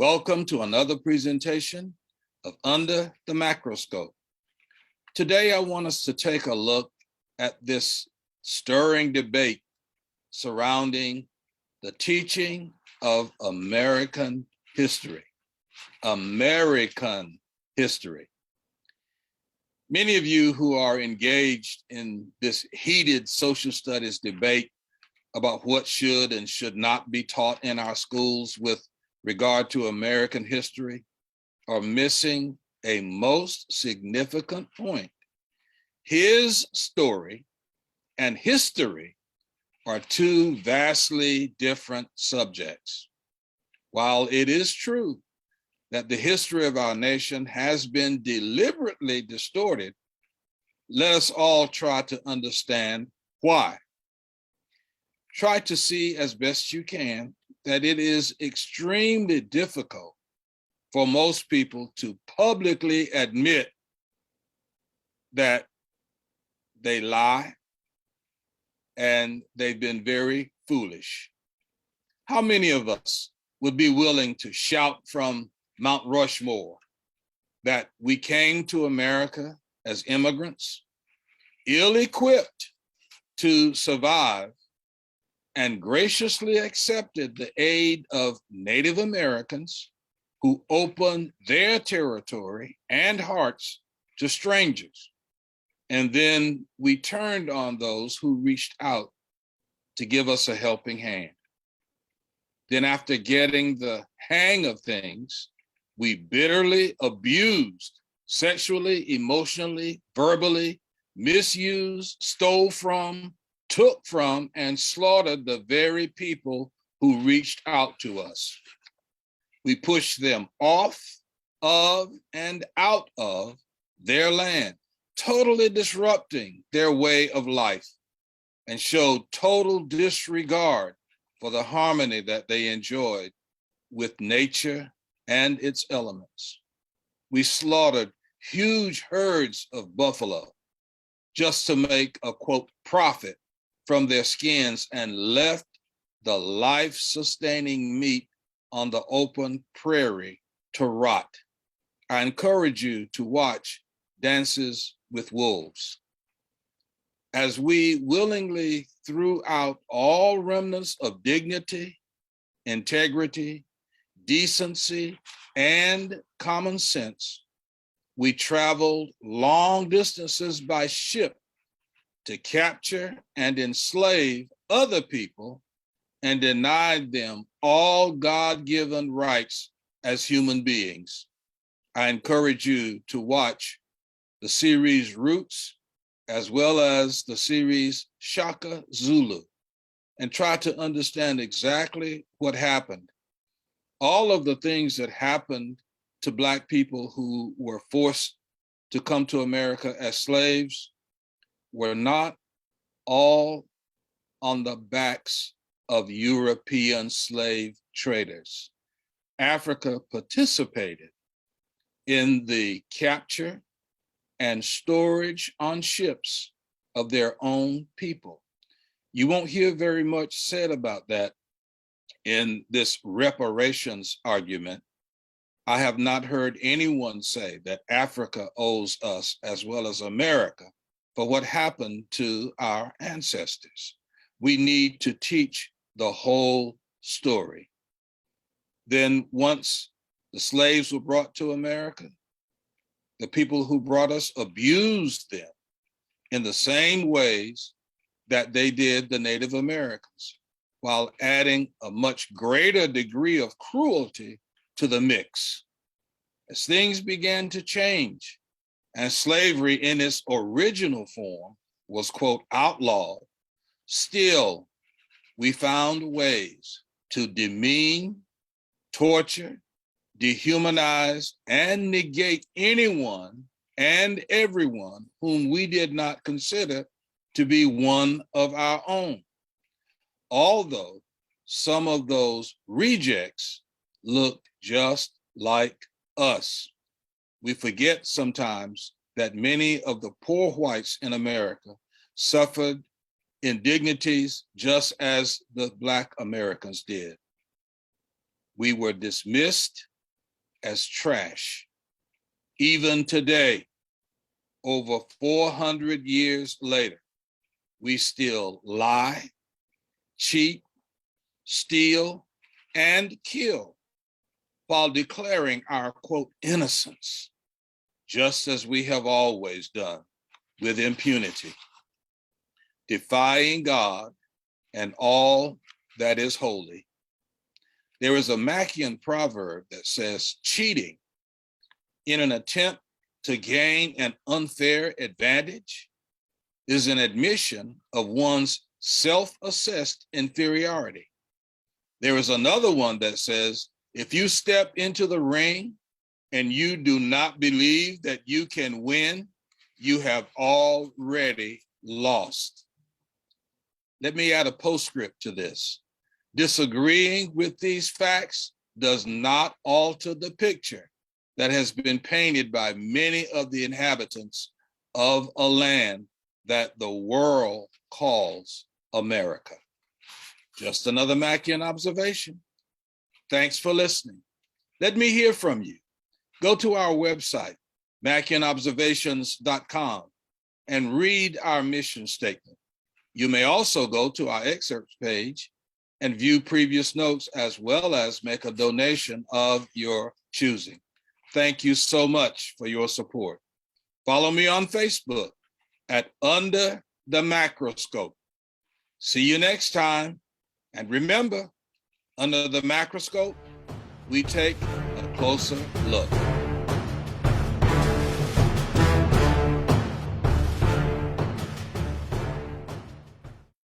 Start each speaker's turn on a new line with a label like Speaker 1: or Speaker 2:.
Speaker 1: Welcome to another presentation of Under the Macroscope. Today, I want us to take a look at this stirring debate surrounding the teaching of American history. American history. Many of you who are engaged in this heated social studies debate about what should and should not be taught in our schools with regard to American history are missing a most significant point. His story and history are two vastly different subjects. While it is true that the history of our nation has been deliberately distorted, let us all try to understand why. Try to see as best you can that it is extremely difficult for most people to publicly admit that they lie and they've been very foolish. How many of us would be willing to shout from Mount Rushmore that we came to America as immigrants, ill-equipped to survive, and graciously accepted the aid of Native Americans who opened their territory and hearts to strangers? And then we turned on those who reached out to give us a helping hand. Then after getting the hang of things, we bitterly abused, sexually, emotionally, verbally, misused, stole from, took from, and slaughtered the very people who reached out to us. We pushed them off of and out of their land, totally disrupting their way of life, and showed total disregard for the harmony that they enjoyed with nature and its elements. We slaughtered huge herds of buffalo just to make a, quote, profit from their skins, and left the life-sustaining meat on the open prairie to rot. I encourage you to watch Dances with Wolves. As we willingly threw out all remnants of dignity, integrity, decency, and common sense, we traveled long distances by ship to capture and enslave other people and denied them all God-given rights as human beings. I encourage you to watch the series Roots, as well as the series Shaka Zulu, and try to understand exactly what happened. All of the things that happened to Black people who were forced to come to America as slaves were not all on the backs of European slave traders. Africa participated in the capture and storage on ships of their own people. You won't hear very much said about that in this reparations argument. I have not heard anyone say that Africa owes us, as well as America, for what happened to our ancestors. We need to teach the whole story. Then once the slaves were brought to America, the people who brought us abused them in the same ways that they did the Native Americans, while adding a much greater degree of cruelty to the mix. As things began to change, and slavery in its original form was, quote, outlawed, still we found ways to demean, torture, dehumanize, and negate anyone and everyone whom we did not consider to be one of our own. Although some of those rejects looked just like us. We forget sometimes that many of the poor whites in America suffered indignities just as the Black Americans did. We were dismissed as trash. Even today, over 400 years later, we still lie, cheat, steal, and kill while declaring our, quote, innocence, just as we have always done, with impunity, defying God and all that is holy. There is a Mackian proverb that says, cheating in an attempt to gain an unfair advantage is an admission of one's self-assessed inferiority. There is another one that says, if you step into the ring and you do not believe that you can win, you have already lost. Let me add a postscript to this. Disagreeing with these facts does not alter the picture that has been painted by many of the inhabitants of a land that the world calls America. Just another Mackian observation. Thanks for listening. Let me hear from you. Go to our website, MackianObservations.com, and read our mission statement. You may also go to our excerpts page and view previous notes, as well as make a donation of your choosing. Thank you so much for your support. Follow me on Facebook at Under the Macroscope. See you next time. And remember, under the macroscope, we take a closer look.